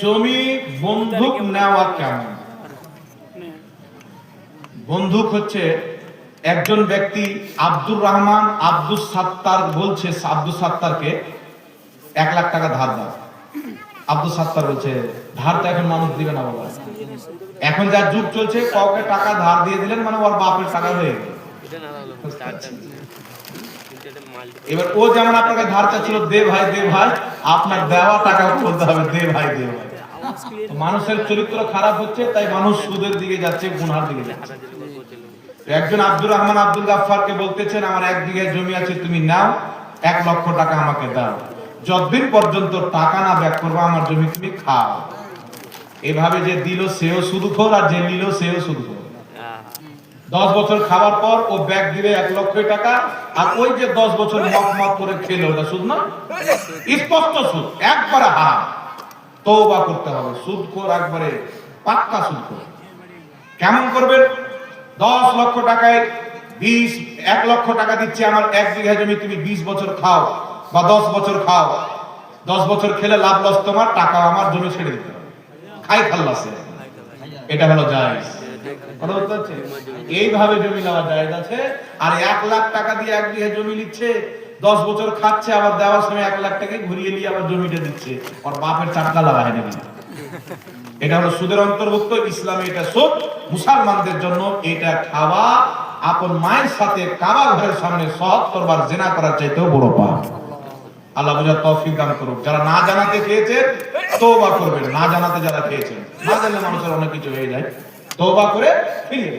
জমি বন্ধক নেওয়া কেমন? বন্ধক হচ্ছে একজন ব্যক্তি আব্দুর রহমান আব্দুল সাত্তার বলছে আব্দুল সাত্তারকে 1 লাখ টাকা ধার দাও। আব্দুল সাত্তার বলছে ধার তো এখন মানুষ দিবে না বাবা, এখন যা যুগ চলছে কাউকে টাকা ধার দিয়ে দিলেন মানে ওর বাপের টাকা হয়ে গেল। এবার ও যেমন আপনাকে ধার চাচ্ছিল দে ভাই আপনার দেওয়া টাকা বলতে হবে দে ভাই। মানুষের চরিত্র খারাপ হচ্ছে তাই মানুষ সুদের দিকে যাচ্ছে, গুনার দিকে যাচ্ছে। একজন আব্দুর রহমান আব্দুল গাফফারকে বলতেছেন আমার 1 বিঘা জমি আছে, তুমি নাও 1 লক্ষ টাকা আমাকে দাও, যতদিন পর্যন্ত টাকা না ব্যাক করবে আমার জমি তুমি খাও। এভাবে যে দিল সেও সুদখোর আর যে নিল সেও সুদখোর। 10 বছর খাওয়ার পর ও ব্যাক দিবে 1 লক্ষ টাকা, আর ওই যে 10 বছর মত করে খেলো ওটা সুদ না, স্পষ্ট সুদ, একবারে হারাম। তওবা করতে হবে। সুদখোর একবারে পাক্কা সুদখোর। কেমন করবেন? 10 লক্ষ টাকায় 1 লক্ষ টাকা দিচ্ছে আমার 1 বিঘা জমি, তুমি 20 বছর খাও বা 10 বছর খাও, 10 বছর খেলে লাভ লস তোমার, টাকা আমার, জমি ছেড়ে দিতে হবে, খাই খাল্লাসে। এটা হলো জায়েজ। এইভাবে জমি নেওয়া জায়েজ আছে। আর 1 লাখ টাকা দিয়ে 1 বিঘা জমি নিচ্ছে, 10 বছর খাচ্ছে, আবার দেওয়ার সময় 1 লাখ টাকা ঘুরিয়ে নিয়ে আবার জমিটা দিচ্ছে, আর বাপের চাটকা লাগায় নাকি। এটা হলো সুদের অন্তর্ভুক্ত। ইসলামে এটা সুদ। মুসলমানদের জন্য এটা খাওয়া আপন মায়ের সাথে কাবা ঘরের সামনে ৭০ বার জিনা করার চাইতেও বড় পাপ। আল্লাহ বুঝার তৌফিক দান করুক। যারা না জানাতে খেয়েছেন তওবা করবেন, না জানাতে যারা খেয়েছেন, না জানলে মানুষের অনেক কিছু হয়ে যায়, তওবা করে ফিরিয়ে